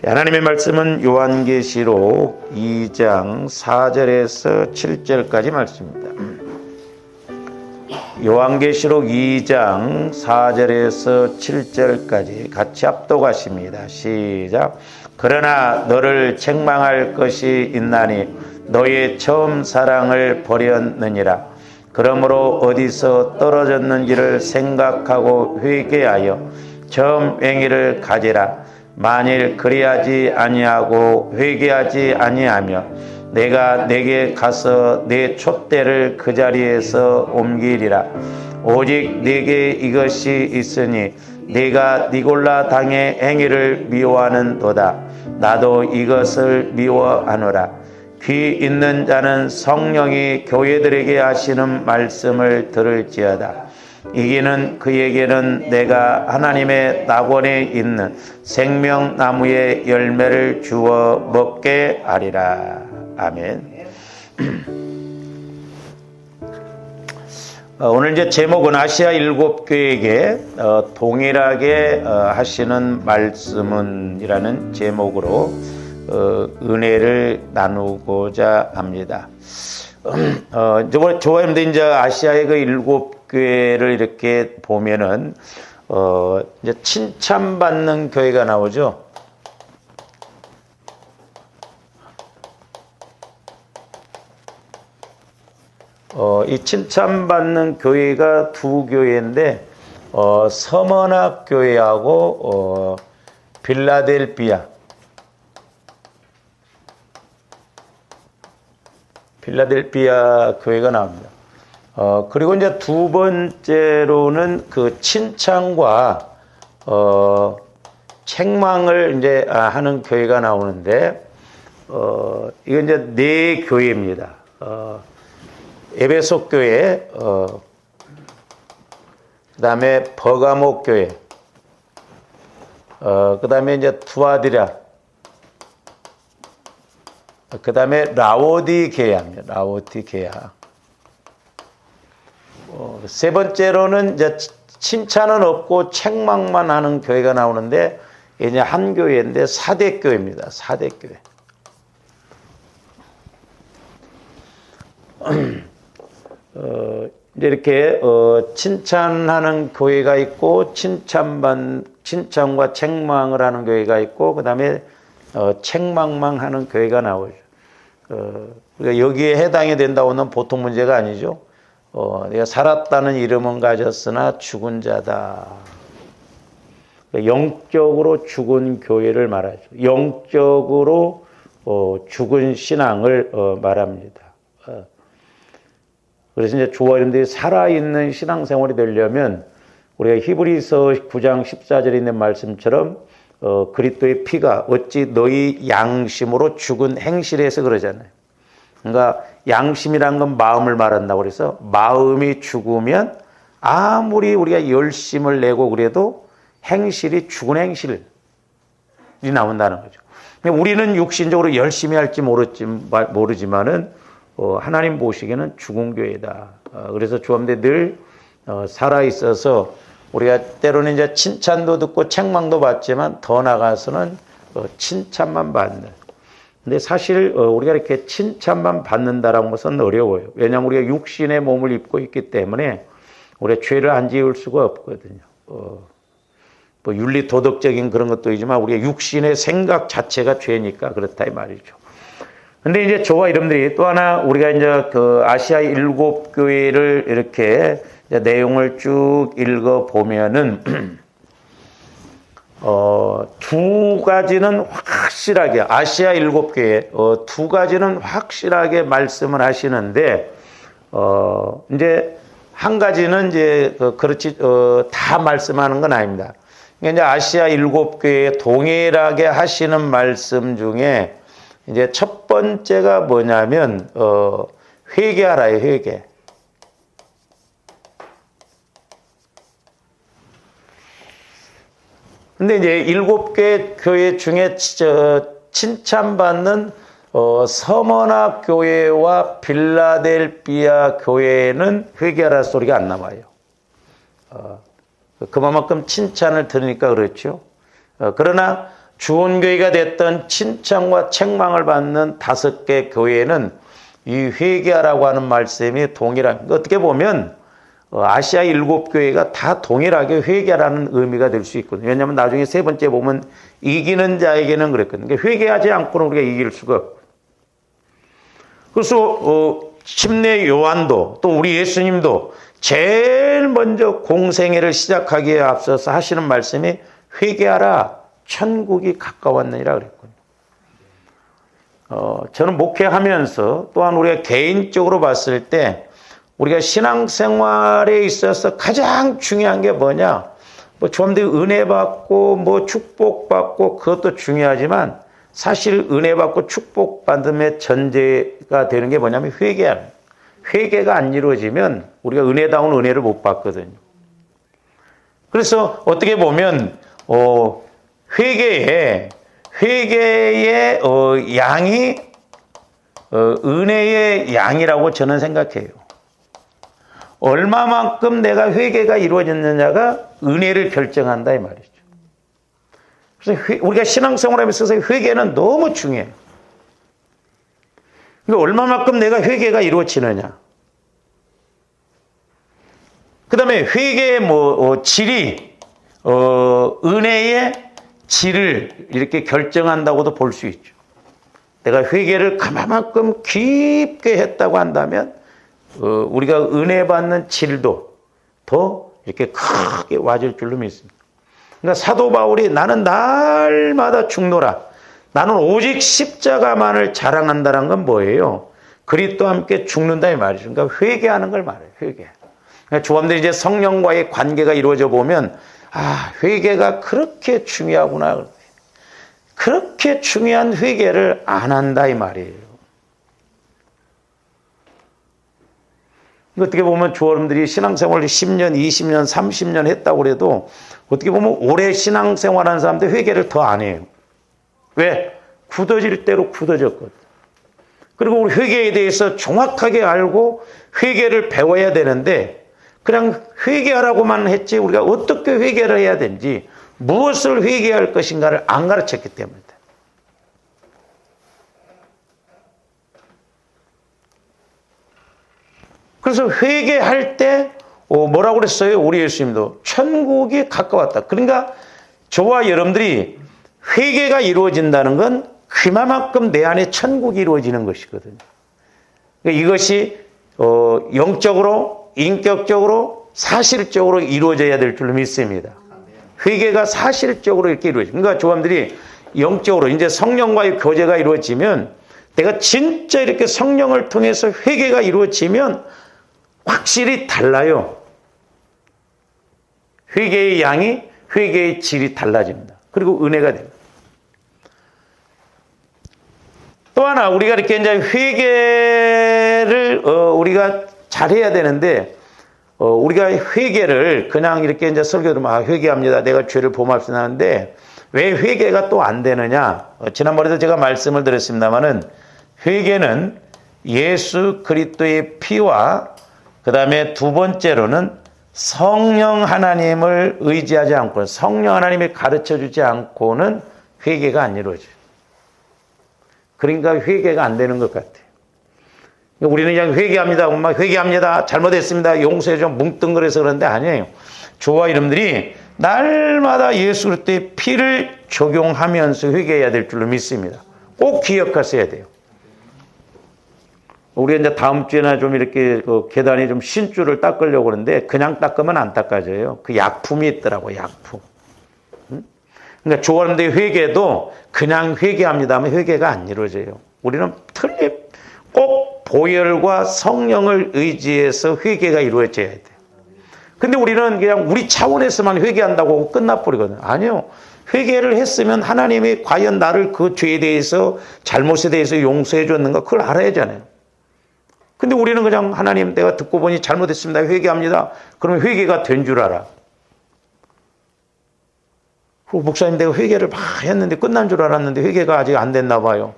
하나님의 말씀은 요한계시록 2장 4절에서 7절까지 말씀입니다. 요한계시록 2장 4절에서 7절까지 같이 합독하십니다. 시작. 그러나 너를 책망할 것이 있나니 너의 처음 사랑을 버렸느니라. 그러므로 어디서 떨어졌는지를 생각하고 회개하여 처음 행위를 가지라. 만일 그리하지 아니하고 회개하지 아니하며 내가 내게 가서 내 촛대를 그 자리에서 옮기리라. 오직 내게 이것이 있으니 네가 니골라 당의 행위를 미워하는도다. 나도 이것을 미워하노라. 귀 있는 자는 성령이 교회들에게 하시는 말씀을 들을지어다. 이기는 그에게는 내가 하나님의 낙원에 있는 생명나무의 열매를 주어 먹게 하리라. 아멘. 오늘 이제 제목은 아시아 일곱 교회에게 동일하게 하시는 말씀은이라는 제목으로 은혜를 나누고자 합니다. 저번에 이제 아시아의 그 일곱 교회를 이렇게 보면은 이제 칭찬받는 교회가 나오죠. 이 칭찬받는 교회가 두 교회인데 서머나 교회하고 필라델피아 교회가 나옵니다. 그리고 이제 두 번째로는 그 칭찬과 책망을 이제 하는 교회가 나오는데 이건 이제 네 교회입니다. 에베소 교회, 그다음에 버가모 교회, 그다음에 이제 투아디라, 그다음에 라오디게아입니다. 라오디게아. 세 번째로는 이제 칭찬은 없고 책망만 하는 교회가 나오는데 이제 한 교회인데 사대교회입니다. 사대교회. 이제 이렇게 칭찬하는 교회가 있고 칭찬과 책망을 하는 교회가 있고 그다음에 책망만 하는 교회가 나오죠. 그러니까 여기에 해당이 된다고는 보통 문제가 아니죠. 내가 살았다는 이름은 가졌으나 죽은 자다. 영적으로 죽은 교회를 말하죠. 영적으로 죽은 신앙을 말합니다. 그래서 이제 주와 여러분들이 살아있는 신앙생활이 되려면 우리가 히브리서 9장 14절에 있는 말씀처럼 그리스도의 피가 어찌 너희 양심으로 죽은 행실에서 그러잖아요. 그러니까 양심이란 건 마음을 말한다고 그래서 마음이 죽으면 아무리 우리가 열심을 내고 그래도 행실이 죽은 행실이 나온다는 거죠. 우리는 육신적으로 열심히 할지 모르지만은 하나님 보시기에는 죽은 교회다. 그래서 주함대 늘 살아있어서 우리가 때로는 이제 칭찬도 듣고 책망도 받지만 더 나가서는 칭찬만 받는. 근데 사실 우리가 이렇게 칭찬만 받는다라는 것은 어려워요. 왜냐하면 우리가 육신의 몸을 입고 있기 때문에 우리가 죄를 안 지을 수가 없거든요. 뭐 윤리 도덕적인 그런 것도 있지만 우리가 육신의 생각 자체가 죄니까 그렇다 이 말이죠. 근데 이제 저와 여러분들이 또 하나 우리가 이제 그 아시아 일곱 교회를 이렇게 이제 내용을 쭉 읽어 보면은 두 가지는 확실하게 아시아 일곱 교회 두 가지는 확실하게 말씀을 하시는데 이제 한 가지는 이제 그렇지 다 말씀하는 건 아닙니다. 이제 아시아 일곱 교회에 동일하게 하시는 말씀 중에 이제 첫 번째가 뭐냐면 회개하라요. 회개. 근데 이제 일곱 개 교회 중에 칭찬받는 서머나 교회와 필라델피아 교회는 회개하라 소리가 안 나와요. 그만큼 칭찬을 들으니까 그렇죠. 그러나 주원교회가 됐던 칭찬과 책망을 받는 5개 교회는 이 회개하라고 하는 말씀이 동일합니다. 어떻게 보면 아시아 7교회가 다 동일하게 회개하라는 의미가 될 수 있거든요. 왜냐하면 나중에 3번째 보면 이기는 자에게는 그랬거든요. 그러니까 회개하지 않고는 우리가 이길 수가 없고. 그래서 침례 요한도 또 우리 예수님도 제일 먼저 공생애를 시작하기에 앞서서 하시는 말씀이 회개하라, 천국이 가까웠느니라 그랬거든요. 저는 목회하면서 또한 우리가 개인적으로 봤을 때 우리가 신앙생활에 있어서 가장 중요한 게 뭐냐? 조금들 은혜 받고 축복 받고 그것도 중요하지만 사실 은혜 받고 축복 받음의 전제가 되는 게 뭐냐면 회개하는. 회개가 안 이루어지면 우리가 은혜다운 은혜를 못 받거든요. 그래서 어떻게 보면 회개의 양이 은혜의 양이라고 저는 생각해요. 얼마만큼 내가 회개가 이루어졌느냐가 은혜를 결정한다 이 말이죠. 그래서 우리가 신앙생활에 있어서 회개는 너무 중요해요. 그러니까 얼마만큼 내가 회개가 이루어지느냐. 그 다음에 회개의 질이 은혜의 질을 이렇게 결정한다고도 볼 수 있죠. 내가 회개를 그만큼 깊게 했다고 한다면 우리가 은혜 받는 질도 더 이렇게 크게 와질 줄로 믿습니다. 그러니까 사도 바울이 나는 날마다 죽노라. 나는 오직 십자가만을 자랑한다는 건 뭐예요? 그리스도와 함께 죽는다 이 말이죠. 그러니까 회개하는 걸 말해요. 회개. 그러니까 조합들이 이제 성령과의 관계가 이루어져 보면 회개가 그렇게 중요하구나. 그렇게 중요한 회개를 안 한다 이 말이에요. 어떻게 보면 조합들이 신앙생활을 10년, 20년, 30년 했다고 해도 어떻게 보면 오래 신앙생활하는 사람들 회개를 더 안 해요. 왜? 굳어질 대로 굳어졌거든. 그리고 우리 회개에 대해서 정확하게 알고 회개를 배워야 되는데 그냥 회개하라고만 했지 우리가 어떻게 회개를 해야 되는지 무엇을 회개할 것인가를 안 가르쳤기 때문이다. 그래서 회개할 때 뭐라고 그랬어요? 우리 예수님도 천국이 가까웠다. 그러니까 저와 여러분들이 회개가 이루어진다는 건 그만큼 내 안에 천국이 이루어지는 것이거든요. 그러니까 이것이 영적으로, 인격적으로, 사실적으로 이루어져야 될 줄로 믿습니다. 회개가 사실적으로 이렇게 이루어져요. 그러니까 조함들이 영적으로 이제 성령과의 교제가 이루어지면 내가 진짜 이렇게 성령을 통해서 회개가 이루어지면 확실히 달라요. 회개의 양이, 회개의 질이 달라집니다. 그리고 은혜가 됩니다. 또 하나 우리가 이렇게 이제 회개를 우리가 잘해야 되는데 우리가 회개를 그냥 이렇게 이제 설교 들으면 회개합니다. 내가 죄를 범합시다 하는데 왜 회개가 또 안 되느냐? 지난번에도 제가 말씀을 드렸습니다만은 회개는 예수 그리스도의 피와 그 다음에 두 번째로는 성령 하나님을 의지하지 않고 성령 하나님이 가르쳐주지 않고는 회개가 안 이루어져요. 그러니까 회개가 안 되는 것 같아요. 우리는 그냥 회개합니다. 엄마 회개합니다. 잘못했습니다. 용서해 좀 뭉뚱그려서 그런데 아니에요. 저와 여러분들이 날마다 예수 그리스도의 피를 적용하면서 회개해야 될 줄로 믿습니다. 꼭 기억하셔야 돼요. 우리 이제 다음 주에나 좀 이렇게 계단이 좀 신줄을 닦으려고 그러는데 그냥 닦으면 안 닦아져요. 그 약품이 있더라고요. 약품. 그러니까 조원들의 회개도 그냥 회개합니다 하면 회개가 안 이루어져요. 우리는 꼭 보혈과 성령을 의지해서 회개가 이루어져야 돼요. 근데 우리는 그냥 우리 차원에서만 회개한다고 하고 끝나버리거든요. 아니요. 회개를 했으면 하나님이 과연 나를 그 죄에 대해서 잘못에 대해서 용서해 줬는가 그걸 알아야 하잖아요. 근데 우리는 그냥 하나님 내가 듣고 보니 잘못했습니다. 회개합니다. 그러면 회개가 된 줄 알아. 목사님 내가 회개를 막 했는데 끝난 줄 알았는데 회개가 아직 안 됐나 봐요.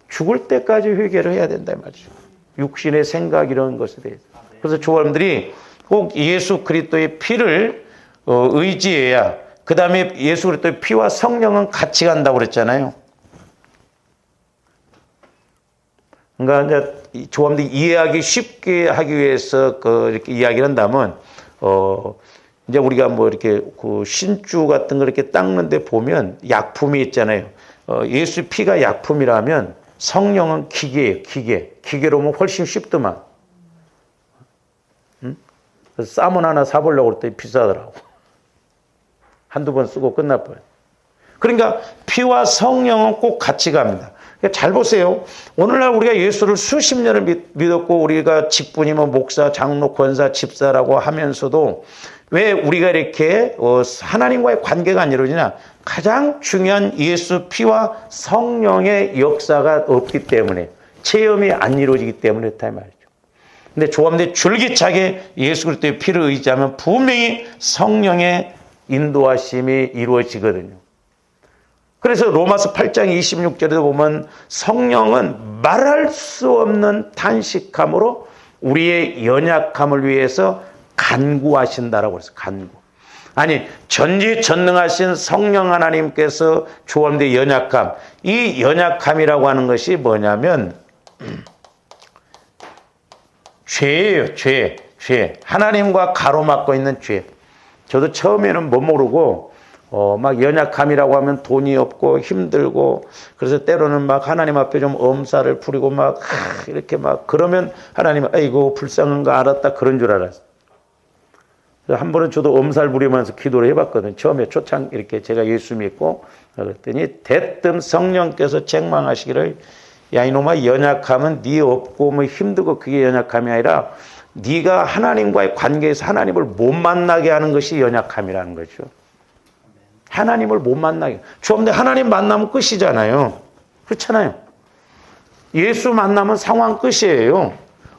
죽을 때까지 회개를 해야 된다 말이죠. 육신의 생각 이런 것에 대해서. 그래서 조원들이 꼭 예수 그리스도의 피를 의지해야 그 다음에 예수 그리스도의 피와 성령은 같이 간다고 그랬잖아요. 그러니까 이제 조합들이 이해하기 쉽게 하기 위해서 이렇게 이야기를 한다면, 이제 우리가 뭐 이렇게 그 신주 같은 거 이렇게 닦는데 보면 약품이 있잖아요. 예수 피가 약품이라면 성령은 기계예요, 기계. 기계로 보면 훨씬 쉽더만. 응? 그래서 쌈은 하나 사보려고 그랬더니 비싸더라고. 한두 번 쓰고 끝날 뻔. 그러니까 피와 성령은 꼭 같이 갑니다. 그러니까 잘 보세요. 오늘날 우리가 예수를 수십 년을 믿었고 우리가 직분이면 목사, 장로, 권사, 집사라고 하면서도 왜 우리가 이렇게 하나님과의 관계가 안 이루어지냐? 가장 중요한 예수 피와 성령의 역사가 없기 때문에, 체험이 안 이루어지기 때문에 그렇다 이 말이죠. 근데 조합들이 줄기차게 예수 그리스도의 피를 의지하면 분명히 성령의 인도하심이 이루어지거든요. 그래서 로마서 8장 26절에도 보면 성령은 말할 수 없는 탄식함으로 우리의 연약함을 위해서 간구하신다라고 했어요. 간구. 아니, 전지전능하신 성령 하나님께서 조합된 연약함, 이 연약함이라고 하는 것이 뭐냐면 죄예요. 죄. 하나님과 가로막고 있는 죄. 저도 처음에는 못 모르고 막 연약함이라고 하면 돈이 없고 힘들고, 그래서 때로는 막 하나님 앞에 좀 엄살을 부리고 막 이렇게 막 그러면 하나님 아이고 불쌍한 거 알았다 그런 줄 알았어요. 한 번은 저도 엄살 부리면서 기도를 해봤거든요. 처음에 초창 이렇게 제가 예수 믿고 그랬더니 대뜸 성령께서 책망하시기를 야 이놈아, 연약함은 네 없고 뭐 힘들고 그게 연약함이 아니라 네가 하나님과의 관계에서 하나님을 못 만나게 하는 것이 연약함이라는 거죠. 하나님을 못 만나게. 주님들 하나님 만나면 끝이잖아요. 그렇잖아요. 예수 만나면 상황 끝이에요.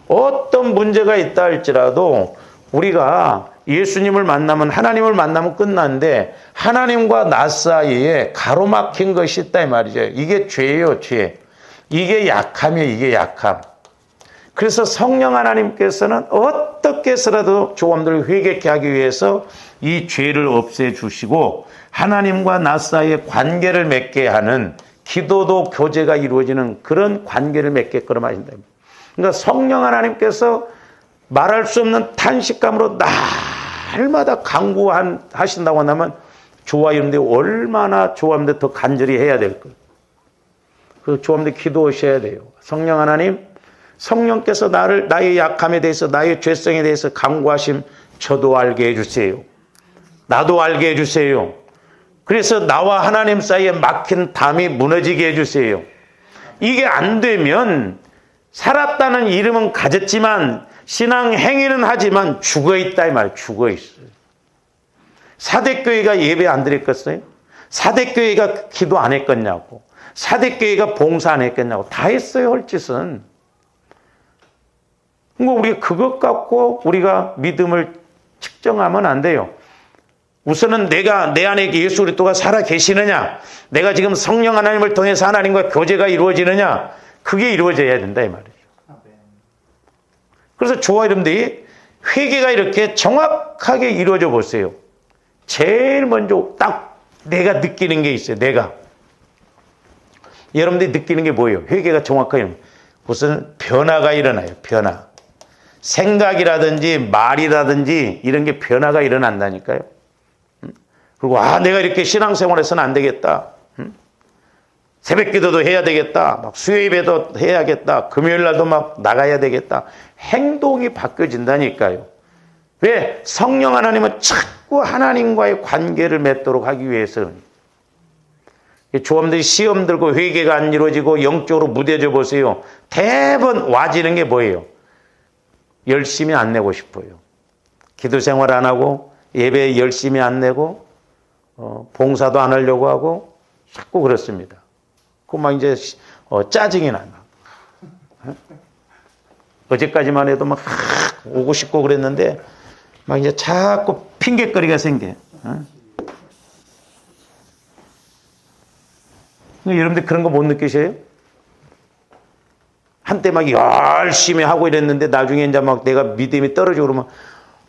어떤 문제가 있다 할지라도 우리가 예수님을 만나면, 하나님을 만나면 끝나는데 하나님과 나 사이에 가로막힌 것이 있다 이 말이죠. 이게 죄예요, 죄. 이게 약함이에요, 이게 약함. 그래서 성령 하나님께서는 어떻게 해서라도 조감들을 회개케 하기 위해서 이 죄를 없애주시고 하나님과 나 사이의 관계를 맺게 하는, 기도도 교제가 이루어지는 그런 관계를 맺게끔 하신다. 그러니까 성령 하나님께서 말할 수 없는 탄식감으로 날마다 간구하신다고 한다면 저와 여러분들이 얼마나 조합들 더 간절히 해야 될 거예요. 그래서 조합들 기도하셔야 돼요. 성령 하나님, 성령께서 나의 약함에 대해서, 나의 죄성에 대해서 간구하심 저도 알게 해주세요. 나도 알게 해주세요. 그래서 나와 하나님 사이에 막힌 담이 무너지게 해주세요. 이게 안 되면 살았다는 이름은 가졌지만 신앙 행위는 하지만 죽어있다 이 말, 죽어있어요. 사대교회가 예배 안 드렸겠어요? 사대교회가 기도 안 했겠냐고, 사대교회가 봉사 안 했겠냐고. 다 했어요, 헐짓은. 우리가 그것 갖고 우리가 믿음을 측정하면 안 돼요. 우선은 내가, 내 안에 예수 그리스도가 살아 계시느냐, 내가 지금 성령 하나님을 통해서 하나님과 교제가 이루어지느냐, 그게 이루어져야 된다 이 말이에요. 그래서 저와 여러분들이 회개가 이렇게 정확하게 이루어져 보세요. 제일 먼저 딱 내가 느끼는 게 있어요. 내가. 여러분들이 느끼는 게 뭐예요? 회개가 정확하게 우선 변화가 일어나요. 변화. 생각이라든지 말이라든지 이런 게 변화가 일어난다니까요. 그리고 내가 이렇게 신앙생활에서는 안 되겠다. 새벽 기도도 해야 되겠다. 막 수요예배도 해야겠다. 금요일 날도 막 나가야 되겠다. 행동이 바뀌어진다니까요. 왜? 성령 하나님은 자꾸 하나님과의 관계를 맺도록 하기 위해서는. 조합들이 시험 들고 회개가 안 이루어지고 영적으로 무뎌져 보세요. 대부분 와지는 게 뭐예요? 열심히 안 내고 싶어요. 기도 생활 안 하고 예배 열심히 안 내고 봉사도 안 하려고 하고 자꾸 그렇습니다. 그 막 이제 짜증이 나요. 어제까지만 해도 막 오고 싶고 그랬는데 막 이제 자꾸 핑계거리가 생겨. 여러분들 그런 거 못 느끼세요? 한때 막 열심히 하고 이랬는데 나중에 이제 막 내가 믿음이 떨어지고 그러면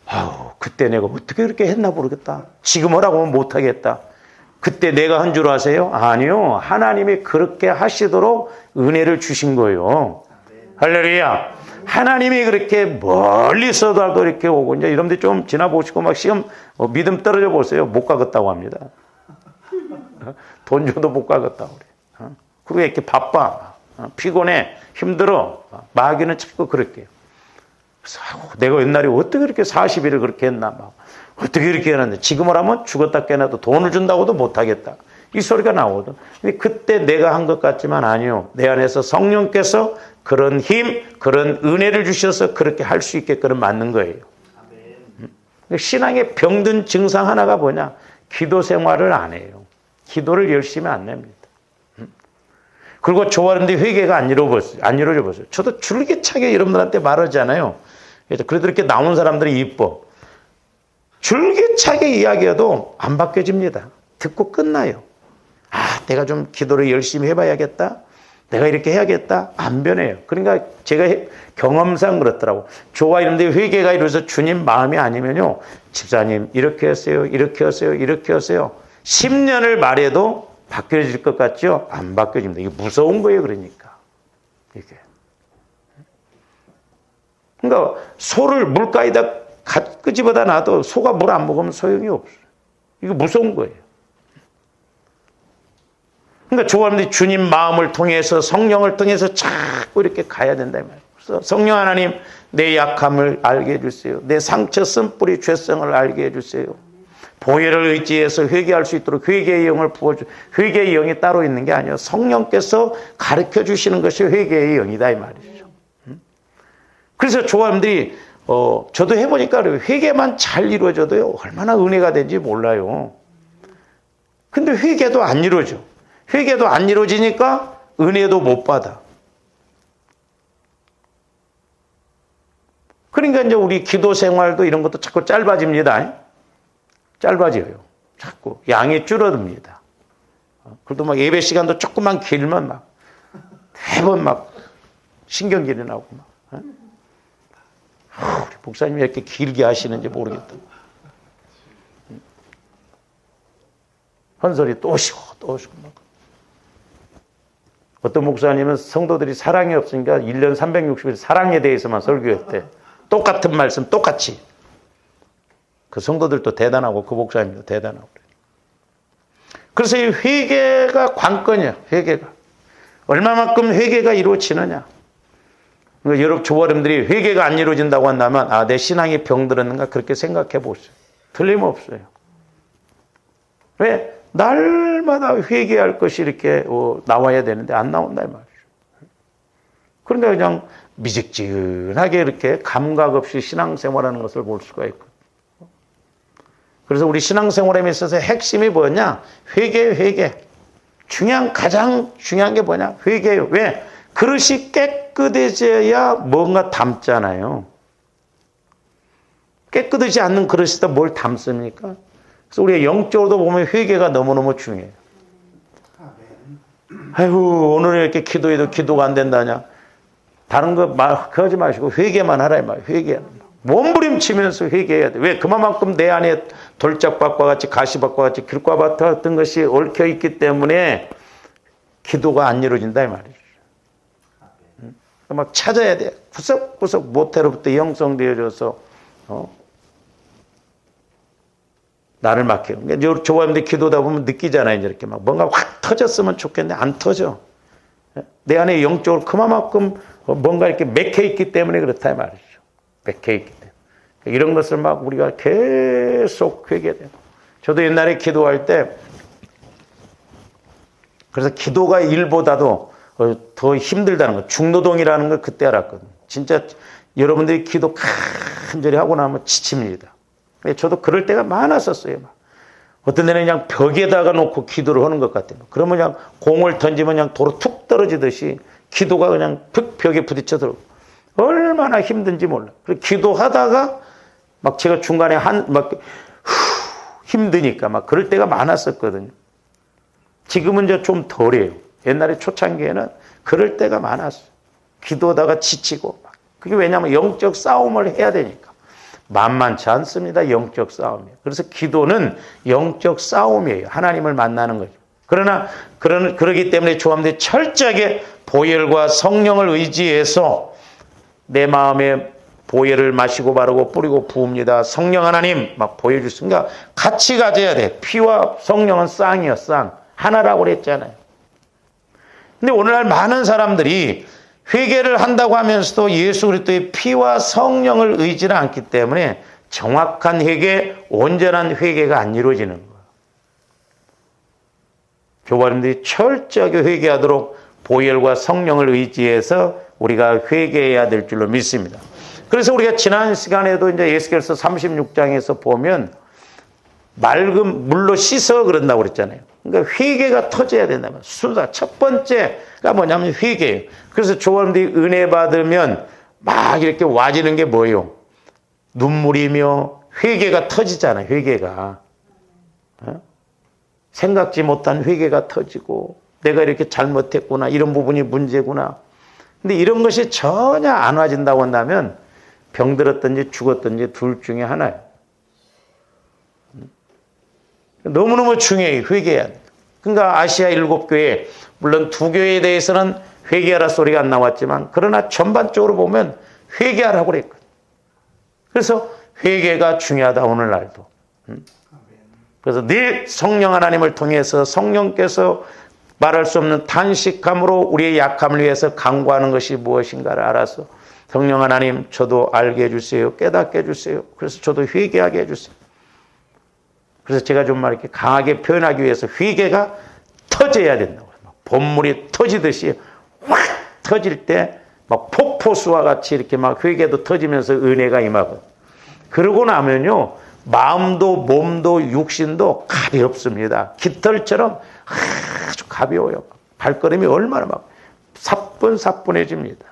아우, 그때 내가 어떻게 그렇게 했나 모르겠다. 지금 하라고 하면 못하겠다. 그때 내가 한 줄 아세요? 아니요. 하나님이 그렇게 하시도록 은혜를 주신 거예요. 할렐루야. 하나님이 그렇게 멀리서도 이렇게 오고, 이제 여러분들 좀 지나보시고 막 시험, 믿음 떨어져 보세요. 못 가겠다고 합니다. 돈 줘도 못 가겠다고 그래. 그리고 이렇게 바빠. 피곤해. 힘들어. 마귀는 자꾸 그렇게. 그래서 내가 옛날에 어떻게 그렇게 40일을 그렇게 했나. 막. 어떻게 이렇게 해놨는데 지금을 하면 죽었다 깨나도 돈을 준다고도 못하겠다. 이 소리가 나오거든. 근데 그때 내가 한 것 같지만 아니요. 내 안에서 성령께서 그런 힘, 그런 은혜를 주셔서 그렇게 할 수 있게끔 만든 거예요. 신앙의 병든 증상 하나가 뭐냐? 기도 생활을 안 해요. 기도를 열심히 안 냅니다. 그리고 좋아하는데 회개가 안 이루어져 봤어요. 저도 줄기차게 여러분들한테 말하잖아요. 그래도 이렇게 나온 사람들이 이뻐. 줄기차게 이야기해도 안 바뀌어집니다. 듣고 끝나요. 아, 내가 좀 기도를 열심히 해봐야겠다. 내가 이렇게 해야겠다. 안 변해요. 그러니까 제가 경험상 그렇더라고. 교화 이런데 회개가 이루어서 주님 마음이 아니면요. 집사님 이렇게 하세요. 이렇게 하세요. 이렇게 하세요. 10년을 말해도 바뀌어질 것 같죠? 안 바뀌어집니다. 이게 무서운 거예요. 그러니까. 이게. 그러니까 소를 물가에다 끄집어다 놔도 소가 물 안 먹으면 소용이 없어요. 이거 무서운 거예요. 그러니까 좋아하는데 주님 마음을 통해서 성령을 통해서 자꾸 이렇게 가야 된다. 그래서 성령 하나님 내 약함을 알게 해주세요. 내 상처 쓴뿌리 죄성을 알게 해주세요. 보혈을 의지해서 회개할 수 있도록 회개의 영을 부어주세요. 회개의 영이 따로 있는 게 아니에요. 성령께서 가르쳐 주시는 것이 회개의 영이다 이 말이죠. 그래서 조합들이 저도 해보니까 회개만 잘 이루어져도요 얼마나 은혜가 된지 몰라요. 근데 회개도 안 이루어져. 회개도 안 이루어지니까 은혜도 못 받아. 그러니까 이제 우리 기도 생활도 이런 것도 자꾸 짧아집니다. 짧아져요. 자꾸 양이 줄어듭니다. 그래도 막 예배 시간도 조금만 길면 막 매번 막 신경질이 나고 막. 우리 목사님이 이렇게 길게 하시는지 모르겠다. 헌소리 또 쉬고 또 쉬고 막. 어떤 목사님은 성도들이 사랑이 없으니까 1년 360일 사랑에 대해서만 설교했대. 똑같은 말씀 똑같이. 그 성도들도 대단하고 그 목사님도 대단하고 그래요. 그래서 이 회개가 관건이야. 회개가. 얼마만큼 회개가 이루어지느냐. 그러니까 여러분 조아름들이 회개가 안 이루어진다고 한다면 아, 내 신앙이 병들었는가 그렇게 생각해 보세요. 틀림없어요. 왜? 날마다 회개할 것이 이렇게 나와야 되는데 안 나온다 이 말이죠. 그러니까 그냥 미직진하게 이렇게 감각 없이 신앙생활하는 것을 볼 수가 있고. 그래서 우리 신앙생활에 있어서 핵심이 뭐냐? 회개. 가장 중요한 게 뭐냐? 회개예요. 왜? 그릇이 깨끗해져야 뭔가 담잖아요. 깨끗하지 않는 그릇에다 뭘 담습니까? 그래서 우리가 영적으로도 보면 회개가 너무너무 중요해요. 아이고, 오늘 이렇게 기도해도 기도가 안 된다냐? 다른 거 하지 마시고 회개만 하라 이 말이에요. 회개. 몸부림치면서 회개해야 돼. 왜? 그만큼 내 안에 돌짝밭과 같이 가시밭과 같이 길과밭 같은 것이 얽혀 있기 때문에 기도가 안 이루어진다 이 말이죠. 막 찾아야 돼. 구석구석 모태로부터 형성되어져서 나를 맡겨요. 그러니까 조합인데 기도다 보면 느끼잖아요. 이렇게 막 뭔가 확 터졌으면 좋겠는데 안 터져. 내 안에 영적으로 그만큼 뭔가 이렇게 맥혀 있기 때문에 그렇다 이 말이죠. 맥혀 있기 때문에. 이런 것을 막 우리가 계속 회개돼요. 저도 옛날에 기도할 때 그래서 기도가 일보다도 더 힘들다는 거, 중노동이라는 걸 그때 알았거든요. 진짜 여러분들이 기도 간절히 하고 나면 지칩니다. 저도 그럴 때가 많았었어요. 어떤 데는 그냥 벽에다가 놓고 기도를 하는 것 같아요. 그러면 그냥 공을 던지면 그냥 도로 툭 떨어지듯이 기도가 그냥 벽에 부딪혀 들어오고 얼마나 힘든지 몰라. 그리고 기도하다가 막 제가 중간에 힘드니까 막 그럴 때가 많았었거든요. 지금은 이제 좀 덜해요. 옛날에 초창기에는 그럴 때가 많았어요. 기도하다가 지치고. 그게 왜냐하면 영적 싸움을 해야 되니까. 만만치 않습니다. 영적 싸움이에요. 그래서 기도는 영적 싸움이에요. 하나님을 만나는 거죠. 그러기 때문에 조함들이 철저하게 보혈과 성령을 의지해서 내 마음에 보혈을 마시고 바르고 뿌리고 부읍니다. 성령 하나님 막 보여주시니까 같이 가져야 돼. 피와 성령은 쌍이요, 쌍. 하나라고 그랬잖아요. 근데 오늘날 많은 사람들이 회개를 한다고 하면서도 예수 그리스도의 피와 성령을 의지를 않기 때문에 정확한 회개, 온전한 회개가 안 이루어지는 거예요. 교우님들이 철저하게 회개하도록 보혈과 성령을 의지해서 우리가 회개해야 될 줄로 믿습니다. 그래서 우리가 지난 시간에도 이제 예수께서 36장에서 보면 맑은 물로 씻어 그런다고 그랬잖아요. 그러니까 회개가 터져야 된다면 순서 첫 번째가 뭐냐면 회개예요. 그래서 조원들이 은혜 받으면 막 이렇게 와지는 게 뭐예요? 눈물이며 회개가 터지잖아요. 회개가 생각지 못한 회개가 터지고 내가 이렇게 잘못했구나, 이런 부분이 문제구나. 근데 이런 것이 전혀 안 와진다고 한다면 병들었든지 죽었든지 둘 중에 하나예요. 너무너무 중요해요. 회개해야 돼요. 그러니까 아시아 7교회, 물론 2교회에 대해서는 회개하라 소리가 안 나왔지만 그러나 전반적으로 보면 회개하라고 그랬거든요. 그래서 회개가 중요하다, 오늘날도. 그래서 늘 성령 하나님을 통해서 성령께서 말할 수 없는 탄식함으로 우리의 약함을 위해서 간구하는 것이 무엇인가를 알아서 성령 하나님, 저도 알게 해주세요. 깨닫게 해주세요. 그래서 저도 회개하게 해주세요. 그래서 제가 좀 막 이렇게 강하게 표현하기 위해서 회개가 터져야 된다고. 봇물이 터지듯이 확 터질 때 막 폭포수와 같이 이렇게 막 회개도 터지면서 은혜가 임하고. 그러고 나면요, 마음도 몸도 육신도 가볍습니다. 깃털처럼 아주 가벼워요. 발걸음이 얼마나 막 사뿐사뿐해집니다.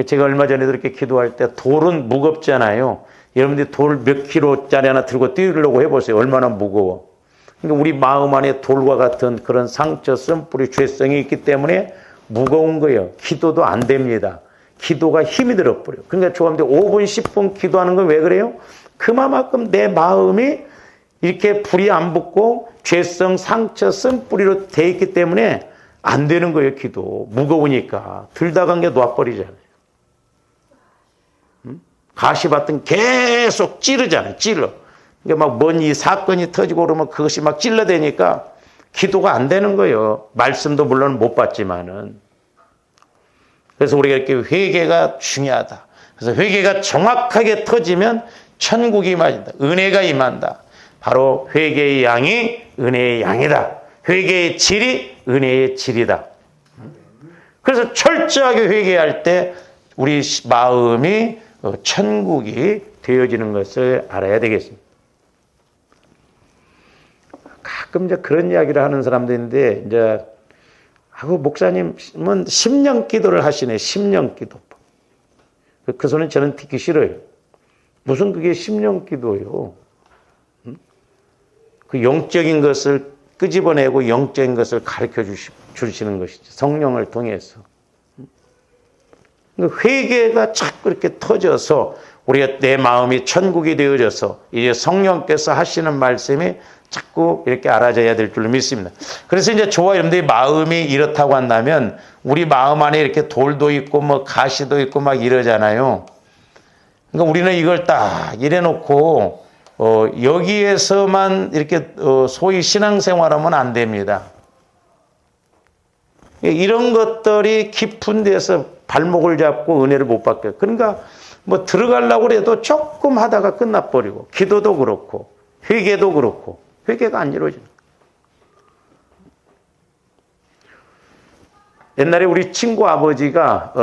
제가 얼마 전에도 이렇게 기도할 때 돌은 무겁잖아요. 여러분들이 돌 몇 킬로짜리 하나 들고 뛰려고 해보세요. 얼마나 무거워. 그러니까 우리 마음 안에 돌과 같은 그런 상처, 쓴뿌리, 죄성이 있기 때문에 무거운 거예요. 기도도 안 됩니다. 기도가 힘이 들어버려요. 그러니까 조합들 5분, 10분 기도하는 건 왜 그래요? 그만큼 내 마음이 이렇게 불이 안 붙고 죄성, 상처, 쓴뿌리로 돼 있기 때문에 안 되는 거예요. 기도. 무거우니까. 들다가 게 놔버리잖아요. 가시밭은 계속 찌르잖아요. 찔러. 그러니까 막 뭔 이 사건이 터지고 그러면 그것이 막 찔러대니까 기도가 안 되는 거예요. 말씀도 물론 못 받지만은. 그래서 우리가 이렇게 회개가 중요하다. 그래서 회개가 정확하게 터지면 천국이 임한다. 은혜가 임한다. 바로 회개의 양이 은혜의 양이다. 회개의 질이 은혜의 질이다. 그래서 철저하게 회개할 때 우리 마음이 천국이 되어지는 것을 알아야 되겠습니다. 가끔 이제 그런 이야기를 하는 사람도 있는데, 이제, 목사님은 10년 기도를 하시네, 10년 기도. 그 소리는 저는 듣기 싫어요. 무슨 그게 10년 기도예요. 그 영적인 것을 끄집어내고 영적인 것을 가르쳐 주시는 것이죠. 성령을 통해서. 회개가 자꾸 이렇게 터져서 우리가 내 마음이 천국이 되어져서 이제 성령께서 하시는 말씀이 자꾸 이렇게 알아져야 될 줄로 믿습니다. 그래서 이제 저와 여러분들의 마음이 이렇다고 한다면 우리 마음 안에 이렇게 돌도 있고 뭐 가시도 있고 막 이러잖아요. 그러니까 우리는 이걸 딱 이래놓고 여기에서만 이렇게 소위 신앙생활하면 안 됩니다. 이런 것들이 깊은 데서 발목을 잡고 은혜를 못 받게. 그러니까 뭐 들어가려고 해도 조금 하다가 끝나버리고, 기도도 그렇고 회개도 그렇고 회개가 안 이루어지는 거예요. 옛날에 우리 친구 아버지가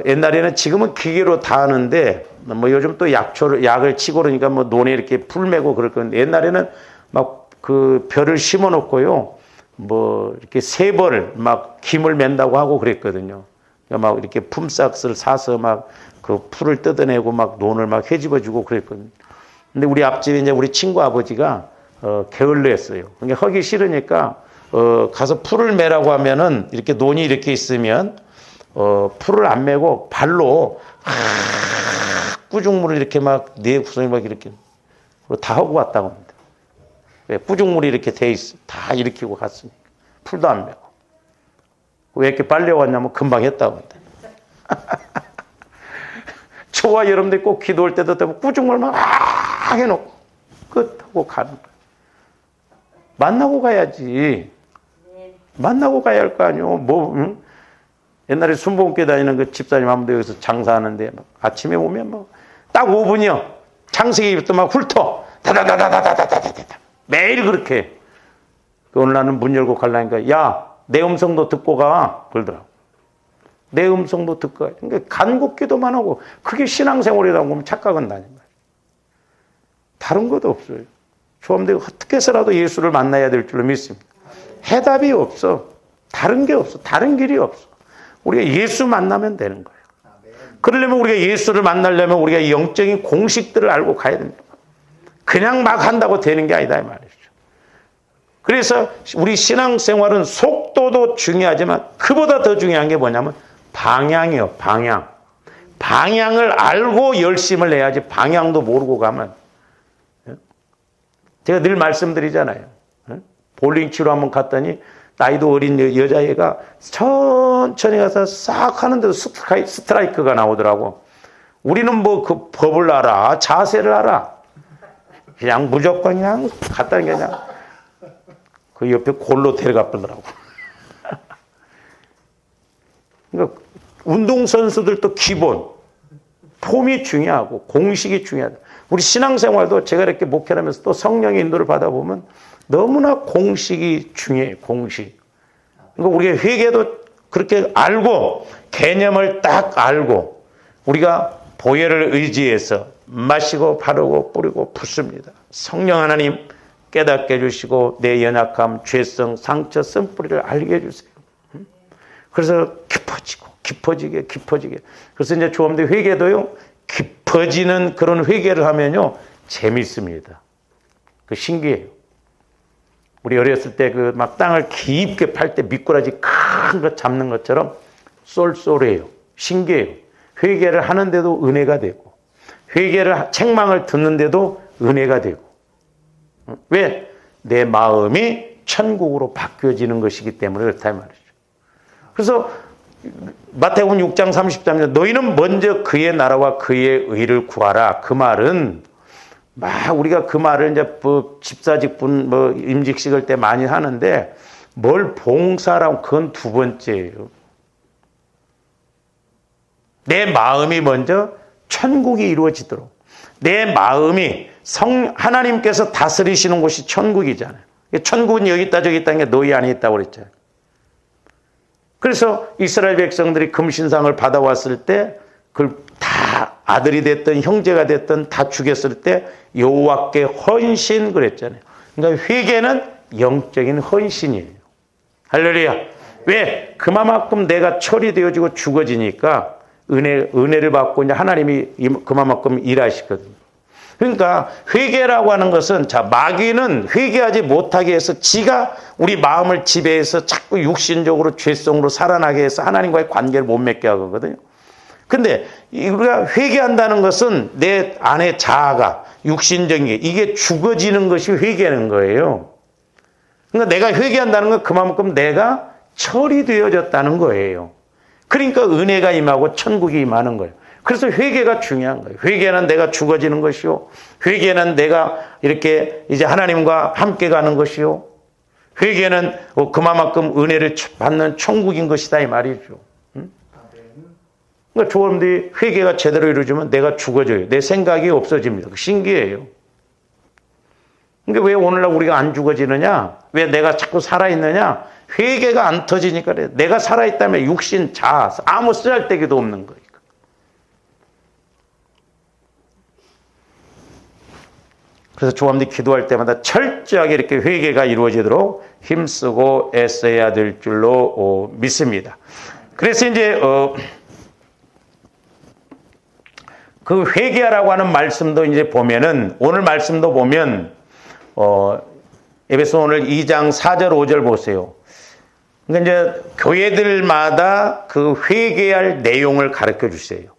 옛날에는, 지금은 기계로 다 하는데 뭐 요즘 또 약을 치고 그러니까 뭐 논에 이렇게 풀 메고 그럴 건데, 옛날에는 막 그 벼를 심어 놓고요, 뭐 이렇게 3벌 막 김을 맨다고 하고 그랬거든요. 막 이렇게 품삯을 사서 막 그 풀을 뜯어내고 막 논을 막 헤집어주고 그랬거든요. 근데 우리 앞집에 이제 우리 친구 아버지가 게을러 했어요. 그러니까 하기 싫으니까 가서 풀을 매라고 하면은 이렇게 논이 이렇게 있으면 풀을 안 매고 발로 꾸중물을 이렇게 막 네 구석에 막 이렇게 다 하고 왔다고 합니다. 왜? 꾸중물이 이렇게 돼 있어. 다 일으키고 갔으니까. 풀도 안 메고. 왜 이렇게 빨리 왔냐면 금방 했다고 합니다. 저와 여러분들이 꼭 기도할 때도 되면 꾸중물 막 해놓고 끝하고 가는 거예요. 만나고 가야지. 만나고 가야 할 거 아니요. 뭐 응? 옛날에 순복음교회 다니는 그 집사님 한 분도 여기서 장사하는데 막 아침에 오면 뭐 딱 5분이요. 창세기 입도 막 훑어. 다다다다다다다다다. 매일 그렇게 해. 오늘 나는 문 열고 가려니까 야, 내 음성도 듣고 가. 그러더라고. 내 음성도 듣고 가. 그러니까 간곡 기도만 하고 그게 신앙생활이라고 하면 착각은 나는 거예요. 다른 것도 없어요. 조합들 어떻게 해서라도 예수를 만나야 될 줄로 믿습니다. 해답이 없어. 다른 게 없어. 다른 길이 없어. 우리가 예수 만나면 되는 거예요. 그러려면 우리가 예수를 만나려면 우리가 영적인 공식들을 알고 가야 됩니다. 그냥 막 한다고 되는 게 아니다 이 말이죠. 그래서 우리 신앙생활은 속도도 중요하지만 그보다 더 중요한 게 뭐냐면 방향이요. 방향. 방향을 알고 열심을 내야지 방향도 모르고 가면 제가 늘 말씀드리잖아요. 볼링 치러 한번 갔더니 나이도 어린 여자애가 천천히 가서 싹 하는데도 스트라이크가 나오더라고. 우리는 뭐 그 법을 알아, 자세를 알아. 그냥 무조건 그냥 갔다는 게 그냥 그 옆에 골로 데려가 버더라고. 그러니까 운동선수들도 기본, 폼이 중요하고 공식이 중요하다. 우리 신앙생활도 제가 이렇게 목회를 하면서 또 성령의 인도를 받아보면 너무나 공식이 중요해요. 공식. 그러니까 우리가 회개도 그렇게 알고 개념을 딱 알고 우리가 보혈을 의지해서 마시고 바르고 뿌리고 붓습니다. 성령 하나님 깨닫게 해주시고 내 연약함, 죄성, 상처, 쓴뿌리를 알게 해주세요. 그래서 깊어지게. 그래서 이제 조합대 회개도요. 깊어지는 그런 회개를 하면요. 재밌습니다. 그 신기해요. 우리 어렸을 때 그 막 땅을 깊게 팔 때 미꾸라지 큰 거 잡는 것처럼 쏠쏠해요. 신기해요. 회개를 하는데도 은혜가 되고 책망을 듣는데도 은혜가 되고 왜? 내 마음이 천국으로 바뀌어지는 것이기 때문에 그렇다 이 말이죠. 그래서 마태복음 6장 33절 너희는 먼저 그의 나라와 그의 의를 구하라. 그 말은 막 우리가 그 말을 이제 뭐 집사직분 뭐 임직식을 때 많이 하는데 뭘 봉사라고 그건 두 번째예요. 내 마음이 먼저 천국이 이루어지도록 내 마음이 하나님께서 다스리시는 곳이 천국이잖아요. 천국은 여기 있다 저기 있다는 게 너희 안에 있다고 그랬잖아요. 그래서 이스라엘 백성들이 금신상을 받아왔을 때 그걸 다 아들이 됐든 형제가 됐든 다 죽였을 때 여호와께 헌신 그랬잖아요. 그러니까 회개는 영적인 헌신이에요. 할렐루야. 왜? 그만큼 내가 처리되어지고 죽어지니까 은혜를 받고 이제 하나님이 그만큼 일하시거든요. 그러니까 회개라고 하는 것은 자 마귀는 회개하지 못하게 해서 지가 우리 마음을 지배해서 자꾸 육신적으로 죄성으로 살아나게 해서 하나님과의 관계를 못 맺게 하거든요. 근데 우리가 회개한다는 것은 내 안에 자아가 육신적인 게 이게 죽어지는 것이 회개하는 거예요. 그러니까 내가 회개한다는 건 그만큼 내가 처리되어졌다는 거예요. 그러니까 은혜가 임하고 천국이 임하는 거예요. 그래서 회개가 중요한 거예요. 회개는 내가 죽어지는 것이요. 회개는 내가 이렇게 이제 하나님과 함께 가는 것이요. 회개는 그만큼 은혜를 받는 천국인 것이다 이 말이죠. 그러니까 조금들이 회개가 제대로 이루어지면 내가 죽어져요. 내 생각이 없어집니다. 신기해요. 그러니까 왜 오늘날 우리가 안 죽어지느냐? 왜 내가 자꾸 살아있느냐? 회개가 안 터지니까 그래. 내가 살아있다면 육신, 자아, 아무 쓰잘데기도 없는 거예요. 그래서 조합들이 기도할 때마다 철저하게 이렇게 회개가 이루어지도록 힘쓰고 애써야 될 줄로 믿습니다. 그래서 이제 그 회개하라고 하는 말씀도 이제 보면은 오늘 말씀도 보면 에베소 오늘 2장 4절 5절 보세요. 그러니까 이제 교회들마다 그 회개할 내용을 가르쳐 주세요.